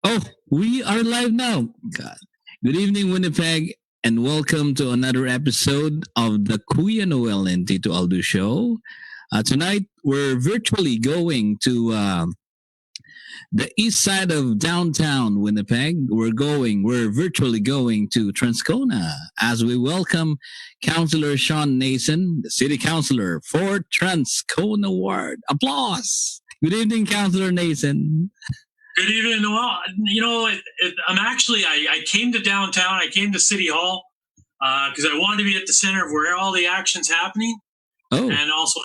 Oh, we are live now. God. Good evening, Winnipeg, and welcome to another episode of the Kuya Noel and Tito Aldo show. Tonight, we're virtually going to the east side of downtown Winnipeg. We're virtually going to Transcona as we welcome Councillor Shawn Nason, the City Councillor for Transcona Ward. Applause. Good evening, Councillor Nason. Good evening. Well, I'm actually, I came to downtown. I came to City Hall because I wanted to be at the center of where all the action's happening, Oh, and also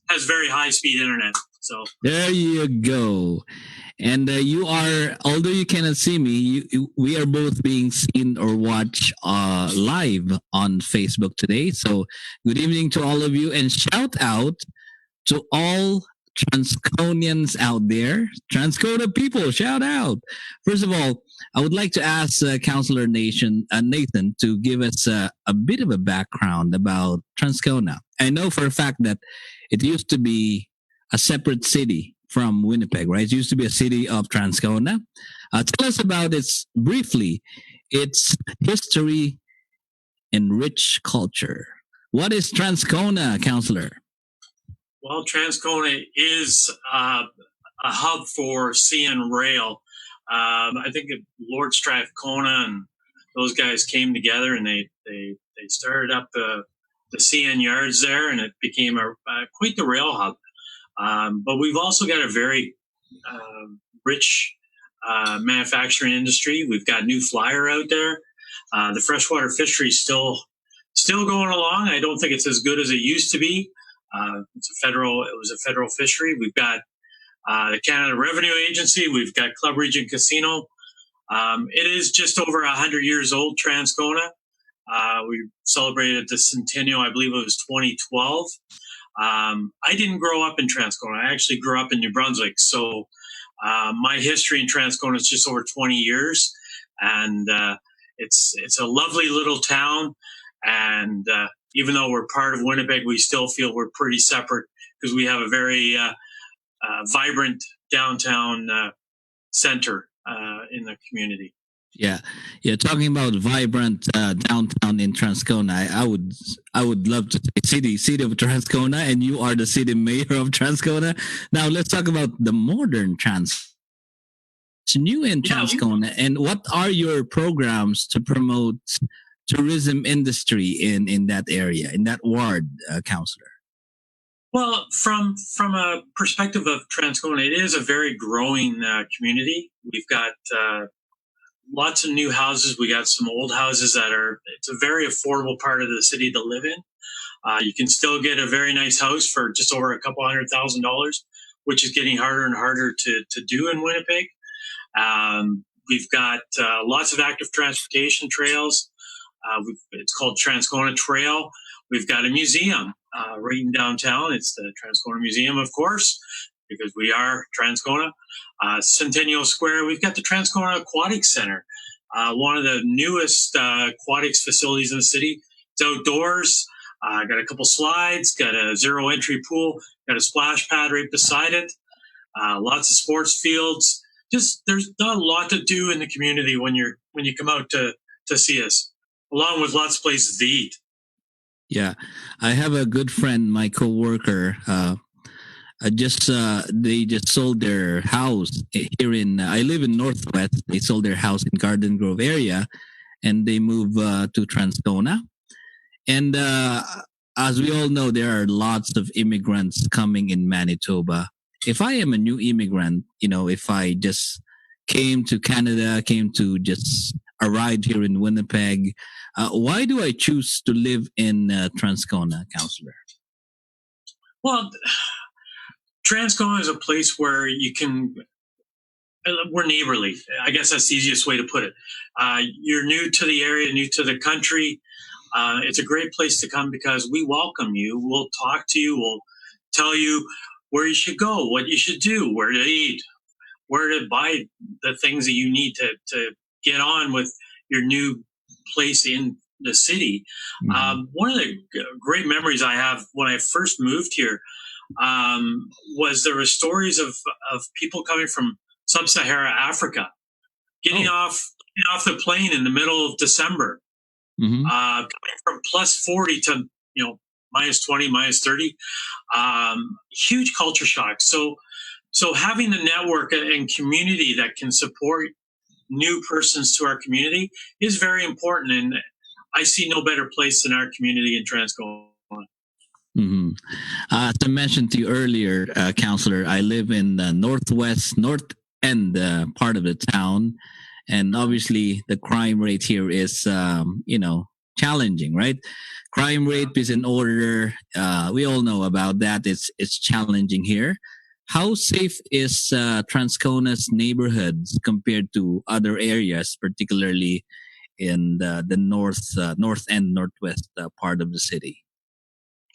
has very high speed internet. So there you go. And you are, although you cannot see me, we are both being seen or watched live on Facebook today. So good evening to all of you, and shout out to all Transconians out there. Transcona people, shout out. First of all, I would like to ask Councillor Nathan to give us a bit of a background about Transcona. I know for a fact that it used to be a separate city from Winnipeg, right? It used to be a city of Transcona. Tell us about its history and rich culture. What is Transcona, Councillor? well, Transcona is a hub for CN Rail. I think Lord Strathcona and those guys came together and they started up the CN yards there, and it became quite the rail hub. But we've also got a very rich manufacturing industry. We've got New Flyer out there. The freshwater fishery is still going along. I don't think it's as good as it used to be. It was a federal fishery. We've got the Canada Revenue Agency. We've got Club Region Casino. It is just over 100 years old, Transcona. We celebrated the centennial, I believe it was 2012. I didn't grow up in Transcona. I actually grew up in New Brunswick. So my history in Transcona is just over 20 years. And it's a lovely little town. And even though we're part of Winnipeg, we still feel we're pretty separate because we have a very vibrant downtown center in the community. Yeah, yeah. Talking about vibrant downtown in Transcona, I would love to say city of Transcona, and you are the city mayor of Transcona. Now let's talk about the modern Trans. It's new in Transcona, and what are your programs to promote tourism industry in that area, in that ward, Councillor? Well, from a perspective of Transcona, it is a very growing community. We've got lots of new houses. We got some old houses it's a very affordable part of the city to live in. You can still get a very nice house for just over a couple $100,000, which is getting harder and harder to do in Winnipeg. We've got lots of active transportation trails. It's called Transcona Trail. We've got a museum right in downtown. It's the Transcona Museum, of course, because we are Transcona. Centennial Square, we've got the Transcona Aquatic Center, one of the newest aquatics facilities in the city. It's outdoors, got a couple slides, got a zero entry pool, got a splash pad right beside it, lots of sports fields. Just there's not a lot to do in the community when you come out to see us, along with lots of places to eat. Yeah, I have a good friend, my coworker. They just sold their house here in. I live in Northwest. They sold their house in Garden Grove area, and they moved to Transcona. And as we all know, there are lots of immigrants coming in Manitoba. If I am a new immigrant, if I just came to Canada, came to just arrived here in Winnipeg, why do I choose to live in Transcona, Councillor? Well, Transcona is a place where we're neighborly. I guess that's the easiest way to put it. You're new to the area, new to the country. It's a great place to come because we welcome you. We'll talk to you. We'll tell you where you should go, what you should do, where to eat, where to buy the things that you need to get on with your new place in the city. Mm-hmm. One of the great memories I have when I first moved here was there were stories of people coming from sub-Saharan Africa getting off the plane in the middle of December, coming from plus 40 to minus 20, minus 30, huge culture shock. So having the network and community that can support new persons to our community is very important, and I see no better place than our community in Transcona. As I mentioned to you earlier, Counselor, I live in the north end part of the town, and obviously the crime rate here is, challenging, right? Crime rate is in order. We all know about that. It's challenging here. How safe is Transcona's neighborhoods compared to other areas, particularly in the north end, northwest part of the city?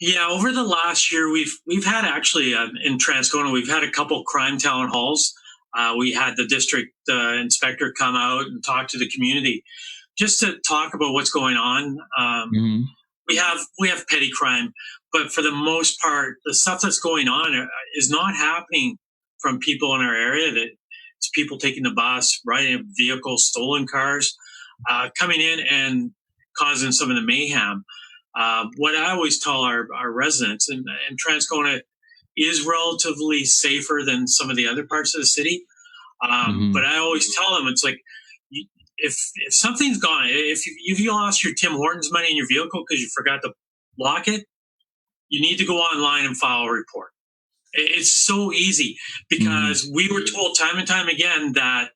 Yeah, over the last year, we've had actually in Transcona, we've had a couple crime town halls. We had the district inspector come out and talk to the community, just to talk about what's going on. We have petty crime, but for the most part, the stuff that's going on is not happening from people in our area. That it's people taking the bus, riding vehicles, stolen cars, coming in and causing some of the mayhem. What I always tell our residents, and Transcona is relatively safer than some of the other parts of the city, but I always tell them, it's like, if something's gone, if you lost your Tim Hortons money in your vehicle because you forgot to lock it, you need to go online and file a report. It's so easy, because we were told time and time again that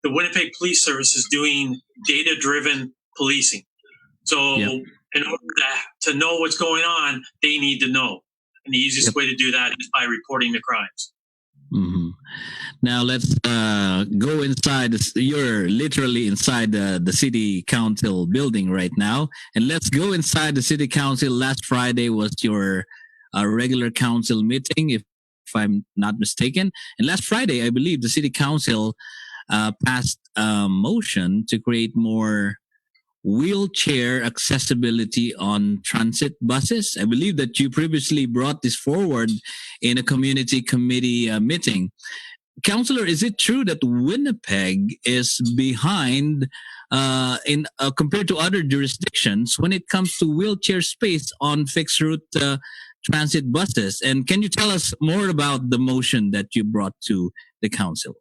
the Winnipeg Police Service is doing data-driven policing. So in order to know what's going on, they need to know. And the easiest way to do that is by reporting the crimes. Now let's go inside. You're literally inside the city council building right now, and let's go inside the city council. Last Friday was your regular council meeting, if I'm not mistaken. And last Friday, I believe the city council passed a motion to create more wheelchair accessibility on transit buses. I believe that you previously brought this forward in a community committee meeting. Councillor, is it true that Winnipeg is behind in compared to other jurisdictions when it comes to wheelchair space on fixed route transit buses? And can you tell us more about the motion that you brought to the council?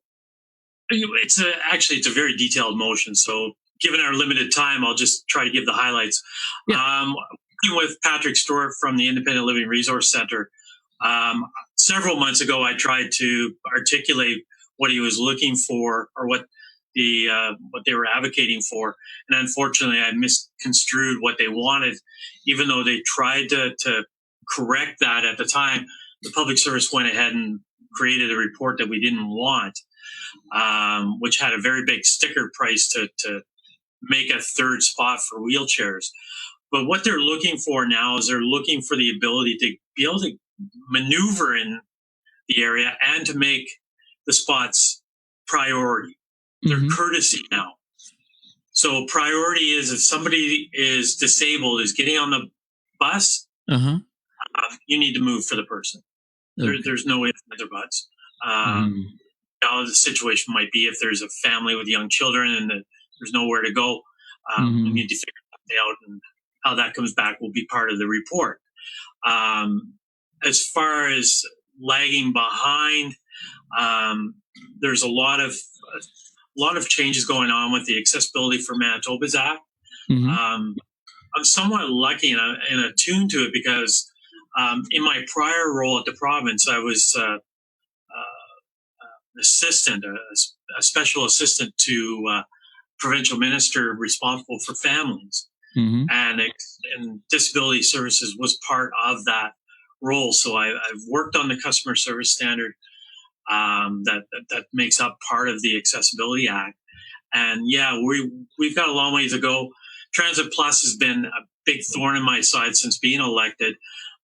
It's a very detailed motion. So given our limited time, I'll just try to give the highlights. Working with Patrick Stewart from the Independent Living Resource Center, several months ago, I tried to articulate what he was looking for, or what they were advocating for, and unfortunately, I misconstrued what they wanted. Even though they tried to correct that at the time, the public service went ahead and created a report that we didn't want, which had a very big sticker price to make a third spot for wheelchairs. But what they're looking for now is they're looking for the ability to be able to maneuver in the area and to make the spots priority. They're courtesy now. So priority is, if somebody is disabled, is getting on the bus, you need to move for the person. There's no ifs, ands, or buts. Now the situation might be if there's a family with young children and there's nowhere to go, we need to figure that out, and how that comes back will be part of the report. As far as lagging behind, there's a lot of changes going on with the Accessibility for Manitoba's Act. I'm somewhat lucky and attuned to it, because in my prior role at the province, I was assistant, a special assistant to provincial minister responsible for families, and disability services was part of that role. So I've worked on the customer service standard that makes up part of the Accessibility Act, and we've got a long way to go. Transit Plus has been a big thorn in my side since being elected.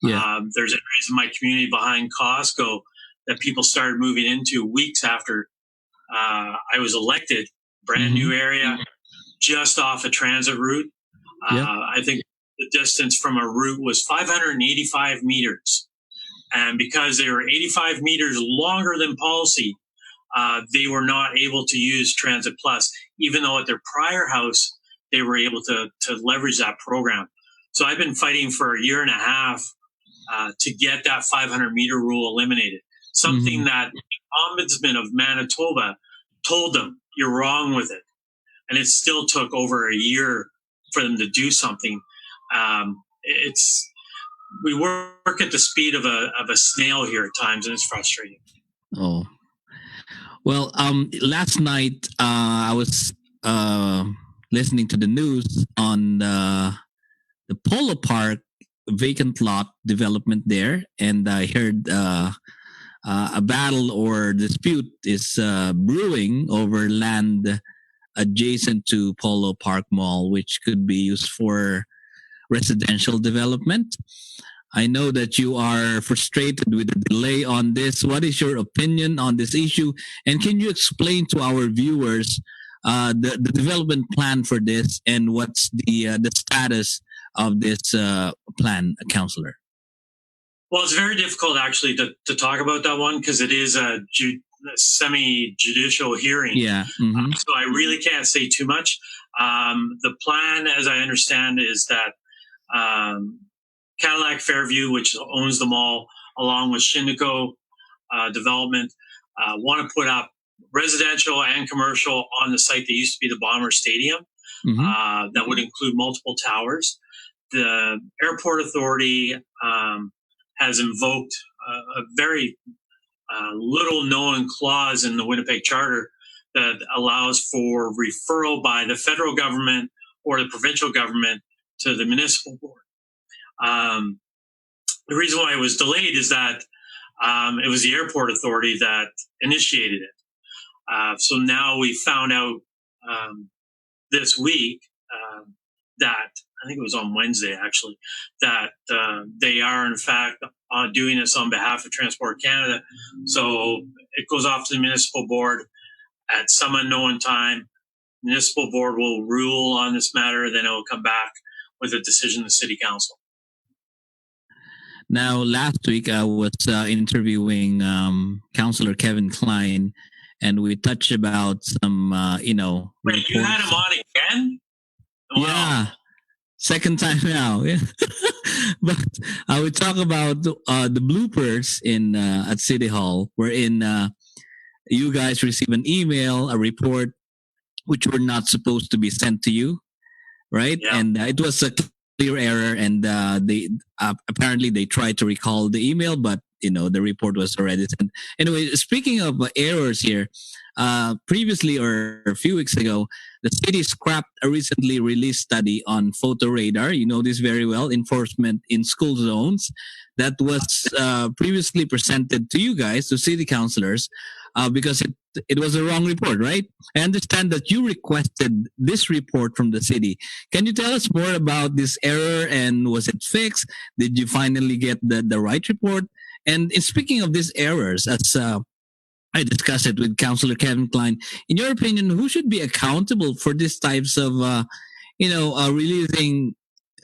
There's areas in my community behind Costco that people started moving into weeks after I was elected. Brand new area, just off a transit route. I think the distance from a route was 585 meters. And because they were 85 meters longer than policy, they were not able to use Transit Plus, even though at their prior house they were able to leverage that program. So I've been fighting for a year and a half to get that 500-meter rule eliminated. Something that the Ombudsman of Manitoba told them, you're wrong with it. And it still took over a year for them to do something. We work at the speed of a snail here at times, and it's frustrating. Oh, well, last night I was listening to the news on the Polo Park vacant lot development there, and I heard a battle or dispute is brewing over land adjacent to Polo Park Mall, which could be used for residential development. I know that you are frustrated with the delay on this. What is your opinion on this issue? And can you explain to our viewers the development plan for this and what's the status of this plan, Councillor? Well, it's very difficult actually to talk about that one because it is a semi-judicial hearing. Yeah. Mm-hmm. So I really can't say too much. The plan, as I understand, is that Cadillac Fairview, which owns the mall, along with Shindico Development, want to put up residential and commercial on the site that used to be the Bomber Stadium. That would include multiple towers. The Airport Authority has invoked a very little known clause in the Winnipeg Charter that allows for referral by the federal government or the provincial government to the municipal board. The reason why it was delayed is that it was the Airport Authority that initiated it. So now we found out this week that, I think it was on Wednesday actually, that they are in fact doing this on behalf of Transport Canada. So it goes off to the municipal board at some unknown time. Municipal board will rule on this matter, then it will come back with a decision to City Council. Now, last week I was interviewing Councillor Kevin Klein, and we touched about some, Wait, you had him on again? Wow. Yeah, second time now. Yeah. But I would talk about the bloopers in at City Hall, wherein you guys receive an email, a report, which were not supposed to be sent to you, right? Yeah. And it was a clear error, and they apparently they tried to recall the email, but the report was already sent. Anyway, speaking of errors here, previously or a few weeks ago, the city scrapped a recently released study on photo radar. You know this very well, enforcement in school zones, that was previously presented to you guys, to city councillors, because it was a wrong report, right? I understand that you requested this report from the city. Can you tell us more about this error, and was it fixed? Did you finally get the right report? And speaking of these errors, as I discussed it with Councillor Kevin Klein, in your opinion, who should be accountable for these types of, releasing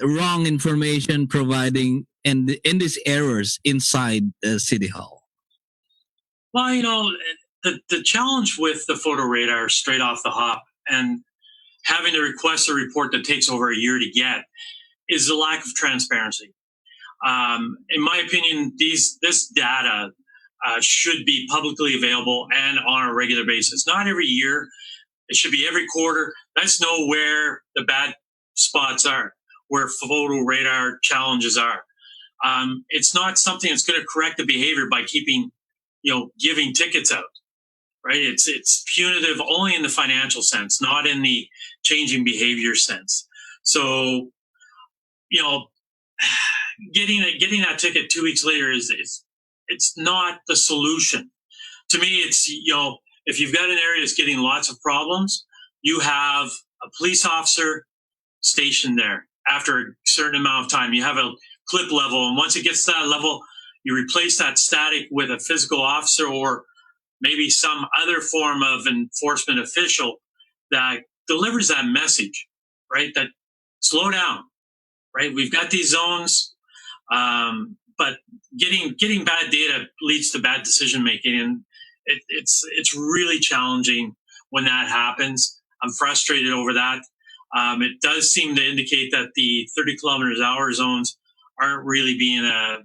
wrong information, providing and these errors inside City Hall? Well, the challenge with the photo radar straight off the hop and having to request a report that takes over a year to get is the lack of transparency. In my opinion, this data should be publicly available and on a regular basis. Not every year. It should be every quarter. Let's know where the bad spots are, where photo radar challenges are. It's not something that's going to correct the behavior by keeping, giving tickets out, right? It's punitive only in the financial sense, not in the changing behavior sense. So, getting that ticket 2 weeks later it's not the solution. To me, it's, if you've got an area that's getting lots of problems, you have a police officer stationed there. After a certain amount of time, you have a clip level, and once it gets to that level, you replace that static with a physical officer or maybe some other form of enforcement official that delivers that message, right? That slow down, right? We've got these zones, but getting bad data leads to bad decision making, it's really challenging when that happens. I'm frustrated over that. It does seem to indicate that the 30 kilometers hour zones aren't really being the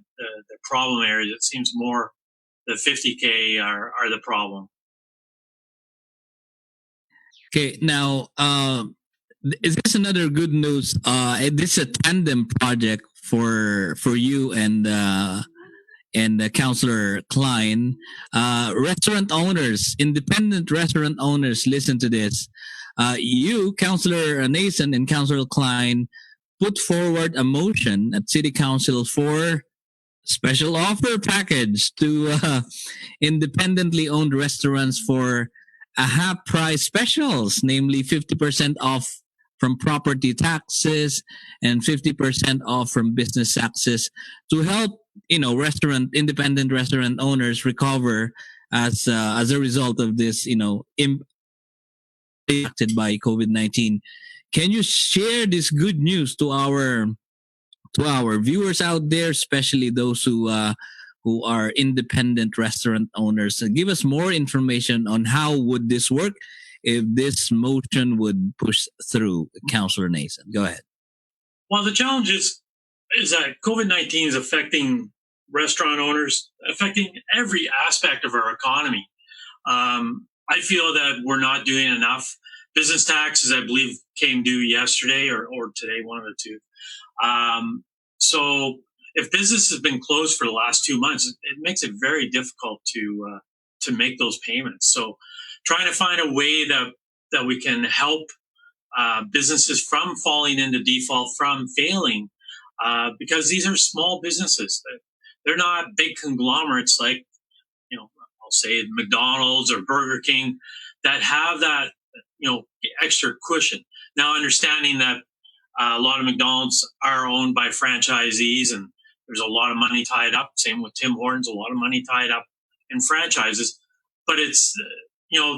problem areas. It seems more the 50K are the problem. Okay, now is this another good news? This is a tandem project for you and Councillor Klein. Restaurant owners, independent restaurant owners, listen to this. You, Councillor Nason and Councillor Klein, put forward a motion at City Council for special offer package to independently owned restaurants for a half price specials, namely 50% off from property taxes and 50% off from business taxes to help independent restaurant owners recover as a result of this impacted by COVID-19. Can you share this good news to our viewers out there, especially those who are independent restaurant owners? Give us more information on how would this work if this motion would push through. Councillor Nason, go ahead. Well, the challenge is that COVID-19 is affecting restaurant owners, affecting every aspect of our economy. I feel that we're not doing enough. Business taxes, I believe, came due yesterday or today, one of the two. So if business has been closed for the last 2 months, it makes it very difficult to make those payments. So trying to find a way that we can help businesses from falling into default, from failing, because these are small businesses. They're not big conglomerates like, I'll say McDonald's or Burger King that have that, extra cushion. Now, understanding that a lot of McDonald's are owned by franchisees and there's a lot of money tied up. Same with Tim Hortons, a lot of money tied up in franchises. But it's,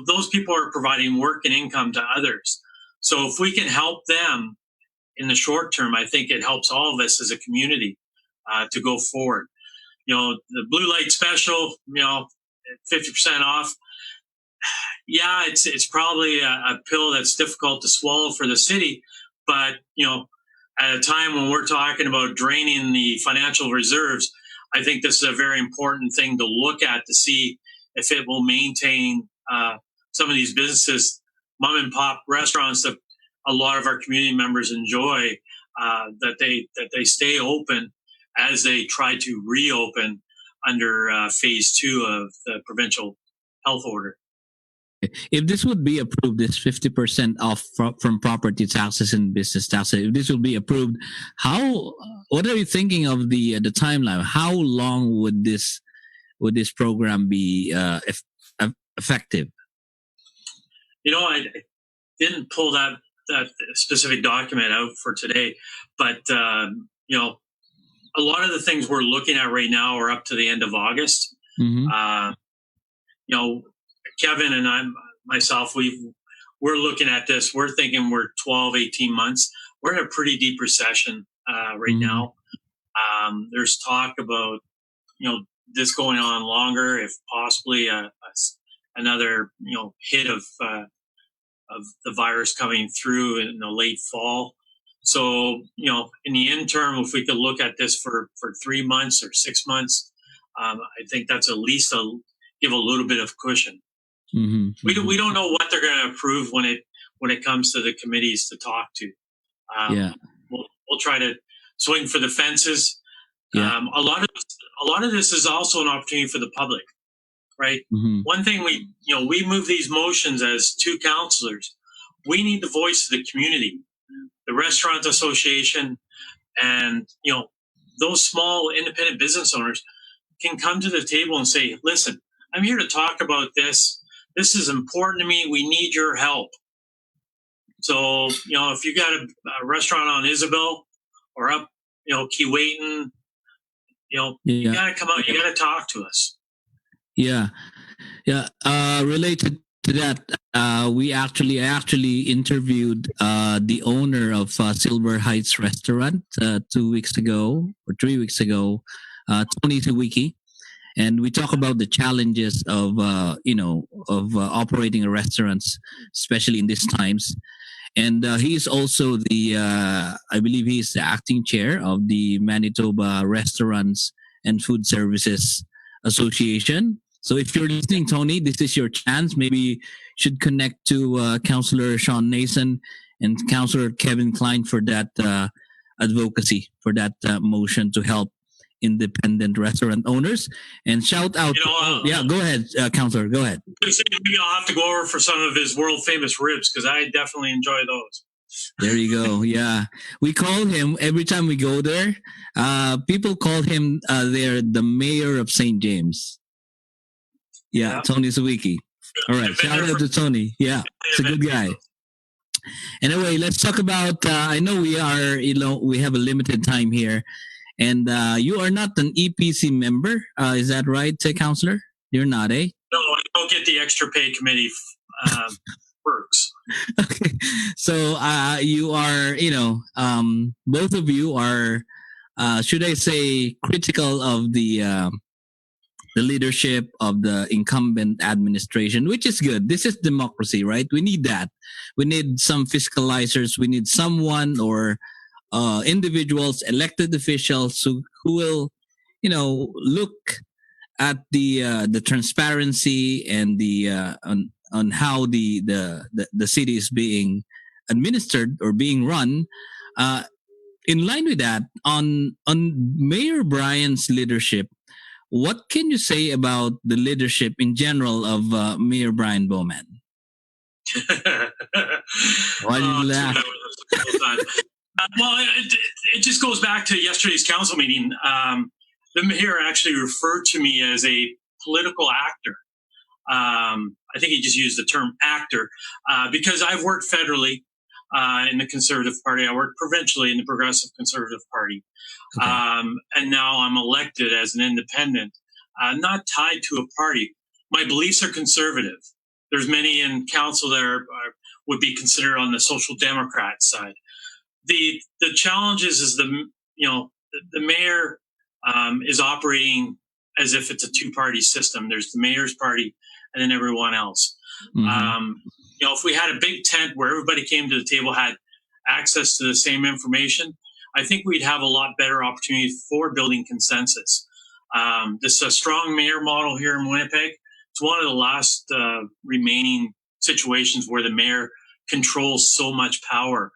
those people are providing work and income to others. So if we can help them in the short term, I think it helps all of us as a community to go forward. The blue light special, 50% off. Yeah, it's probably a pill that's difficult to swallow for the city, but at a time when we're talking about draining the financial reserves, I think this is a very important thing to look at to see if it will maintain some of these businesses, mom and pop restaurants that a lot of our community members enjoy, that they stay open as they try to reopen under phase 2 of the provincial health order. If this would be approved, this 50% off from property taxes and business taxes, if this will be approved, what are you thinking of the timeline? How long would this program be effective? I didn't pull that specific document out for today, but a lot of the things we're looking at right now are up to the end of August. Mm-hmm. Kevin and myself, we're looking at this. We're thinking we're 12, 18 months. We're in a pretty deep recession right mm-hmm. now. There's talk about, this going on longer, if possibly another, hit of the virus coming through in the late fall. So, in the interim, if we could look at this for 3 months or 6 months, I think that's at least give a little bit of cushion. Mm-hmm. We don't know what they're going to approve when it comes to the committees to talk to. We'll try to swing for the fences. Yeah. A lot of this is also an opportunity for the public, right? Mm-hmm. One thing we move these motions as 2 councillors. We need the voice of the community, the restaurant association, and those small independent business owners can come to the table and say, "Listen, I'm here to talk about this. This is important to me. We need your help." So, if you got a restaurant on Isabel or up, Keewatin, you got to come out. You got to talk to us. Yeah. Related to that, I actually interviewed the owner of Silver Heights Restaurant 2 weeks ago or 3 weeks ago, Tony Tawiki. and we talk about the challenges of operating a restaurants, especially in these times. And he's also I believe he's the acting chair of the Manitoba Restaurants and Food Services Association. So if you're listening, Tony, this is your chance. Maybe should connect to Councillor Shawn Nason and Councillor Kevin Klein for that advocacy, for that motion to help independent restaurant owners. And shout out. Yeah, go ahead, Councillor. Go ahead. Maybe I'll have to go over for some of his world famous ribs because I definitely enjoy those. There you go. Yeah, we call him every time we go there. People call him there the mayor of St. James. Yeah, Tony Sawicki. All right, shout out to Tony. Yeah, he's a good guy. Anyway, let's talk about. I know we have a limited time here, and you are not an EPC member. Is that right, Councillor? You're not, eh? No, I don't get the extra pay committee perks. Okay, so you are, both of you are, should I say, critical of the leadership of the incumbent administration, which is good. This is democracy, right? We need that. We need some fiscalizers. We need someone or individuals, elected officials who will, look at the transparency and the on how the city is being administered or being run. In line with that, on Mayor Brian's leadership, what can you say about the leadership in general of Mayor Brian Bowman? Why did you laugh? Well, it just goes back to yesterday's council meeting. The mayor actually referred to me as a political actor. I think he just used the term actor because I've worked federally in the Conservative Party. I worked provincially in the Progressive Conservative Party. Okay. And now I'm elected as an independent, not tied to a party. My beliefs are conservative. There's many in council that would be considered on the Social Democrat side. The challenge is the mayor is operating as if it's a two-party system. There's the mayor's party and then everyone else. Mm-hmm. If we had a big tent where everybody came to the table, had access to the same information, I think we'd have a lot better opportunity for building consensus. This is a strong mayor model here in Winnipeg. It's one of the last remaining situations where the mayor controls so much power.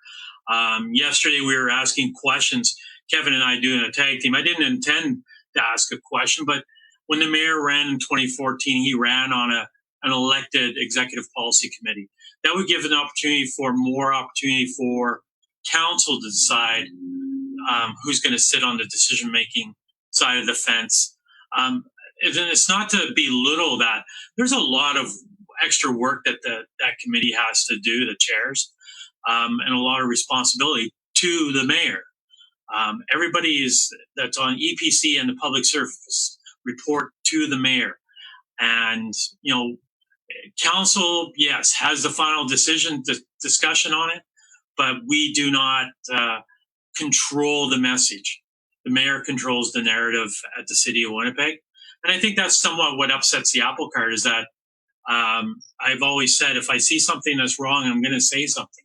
Yesterday we were asking questions, Kevin and I doing a tag team. I didn't intend to ask a question, but when the mayor ran in 2014, he ran on an elected executive policy committee. That would give an opportunity for council to decide who's going to sit on the decision-making side of the fence. And it's not to belittle that. There's a lot of extra work that that committee has to do, the chairs, and a lot of responsibility to the mayor. Everybody that's on EPC and the public service report to the mayor. And, council, yes, has the final discussion on it, but we do not control the message. The mayor controls the narrative at the city of Winnipeg. And I think that's somewhat what upsets the apple cart is that I've always said, if I see something that's wrong, I'm going to say something.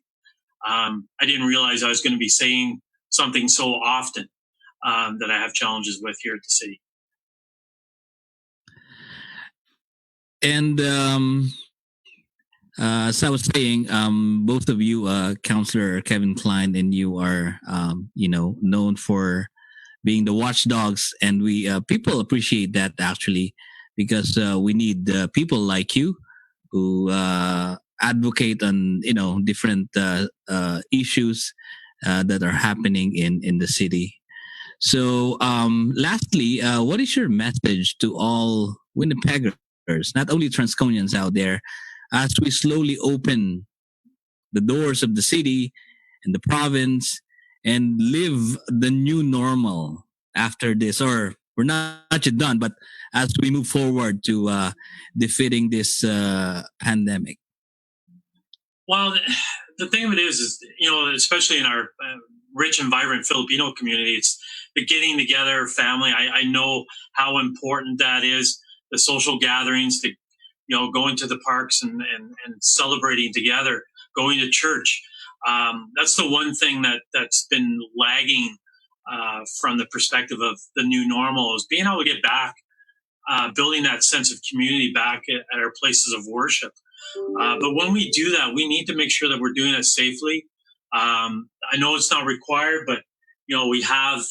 I didn't realize I was going to be saying something so often that I have challenges with here at the city. And as I was saying, both of you, Councillor Kevin Klein, and you are, known for being the watchdogs, and we people appreciate that actually, because we need people like you who advocate on different issues that are happening in the city. So, lastly, what is your message to all Winnipeggers, not only Transconians out there, as we slowly open the doors of the city and the province and live the new normal after this? Or we're not yet done, but as we move forward to defeating this pandemic? Well, the thing of it is especially in our rich and vibrant Filipino community. It's the getting together, family. I know how important that is. The social gatherings, the going to the parks and celebrating together, going to church. That's the one thing that's been lagging from the perspective of the new normal, is being able to get back, building that sense of community back at our places of worship. But when we do that, we need to make sure that we're doing it safely. I know it's not required, but we have,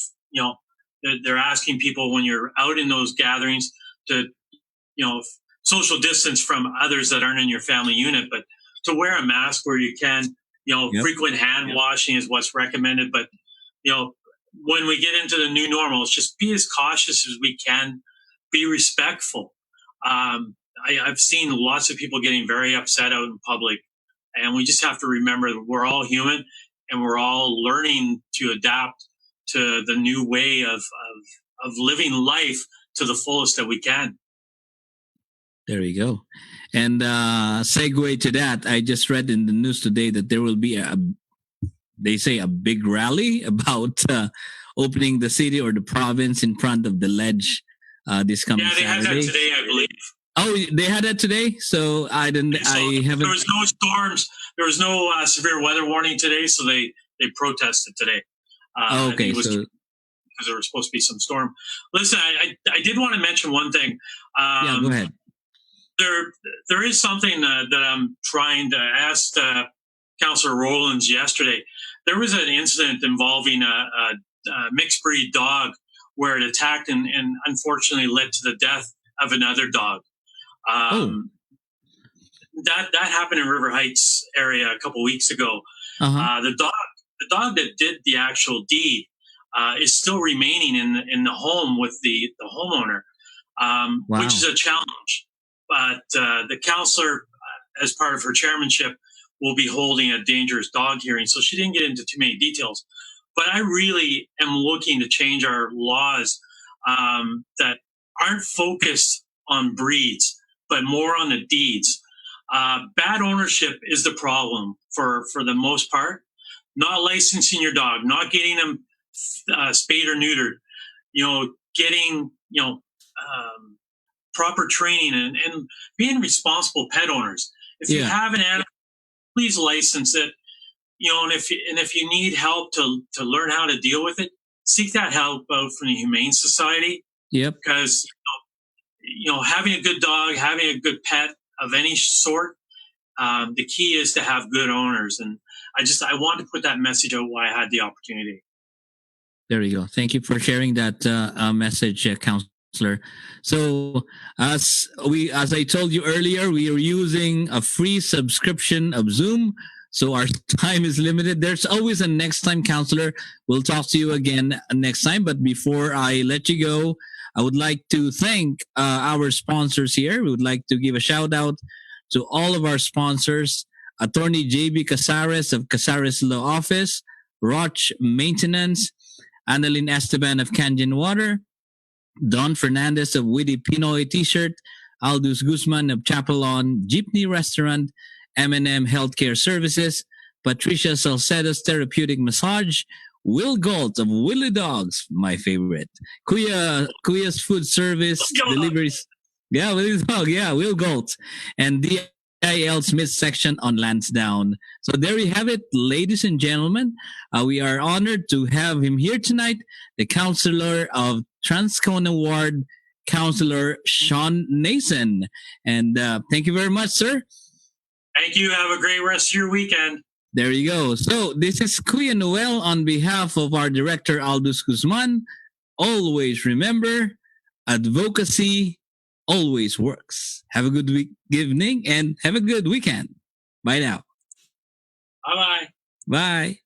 they're asking people when you're out in those gatherings to, social distance from others that aren't in your family unit, but to wear a mask where you can. Yep. Frequent hand washing is what's recommended. But when we get into the new normal, it's just be as cautious as we can, be respectful. I've seen lots of people getting very upset out in public, and we just have to remember that we're all human and we're all learning to adapt to the new way of living life to the fullest that we can. There you go. And segue to that, I just read in the news today that there will be they say a big rally about opening the city or the province in front of the ledge this coming Saturday. Yeah, they had that today, I believe. Oh, they had that today? So I didn't. So I haven't. There was no storms. There was no severe weather warning today, so they protested today. Okay, so because there was supposed to be some storm. Listen, I did want to mention one thing. Yeah, go ahead. There is something that I'm trying to ask Councillor Rowlands yesterday. There was an incident involving a mixed breed dog where it attacked and unfortunately led to the death of another dog. That happened in River Heights area a couple weeks ago. The dog that did the actual deed is still remaining in the home with the homeowner, which is a challenge. But the councillor, as part of her chairmanship, will be holding a dangerous dog hearing. So she didn't get into too many details. But I really am looking to change our laws that aren't focused on breeds, but more on the deeds. Bad ownership is the problem for the most part. Not licensing your dog, not getting them spayed or neutered, getting, proper training and being responsible pet owners. If you have an animal, please license it. And if you need help to learn how to deal with it, seek that help out from the Humane Society. Yep. Because having a good dog, having a good pet of any sort, the key is to have good owners. And I wanted to put that message out while I had the opportunity. There you go. Thank you for sharing that message, Councillor. So as I told you earlier, we are using a free subscription of Zoom. So our time is limited. There's always a next time, Councillor. We'll talk to you again next time. But before I let you go, I would like to thank our sponsors here. We would like to give a shout out to all of our sponsors. Attorney J.B. Casares of Casares Law Office, Roch Maintenance, Annalyn Esteban of Canyon Water, Don Fernandez of Witty Pinoy T-shirt, Aldous Guzman of Chapelon Jeepney Restaurant, M&M Healthcare Services, Patricia Salcedo's Therapeutic Massage, Will Galt of Willy Dogs, my favorite, Kuya's Food Service Deliveries. Yeah, Willy Dog. Yeah, Will Galt. And DIL Smith section on Lansdowne. So there you have it, ladies and gentlemen. We are honored to have him here tonight, the Councillor of Transcona Ward, Councillor Shawn Nason. And thank you very much, sir. Thank you. Have a great rest of your weekend. There you go. So this is Kuya Noel on behalf of our director, Aldous Guzman. Always remember, advocacy always works. Have a good evening and have a good weekend. Bye now. Bye-bye. Bye.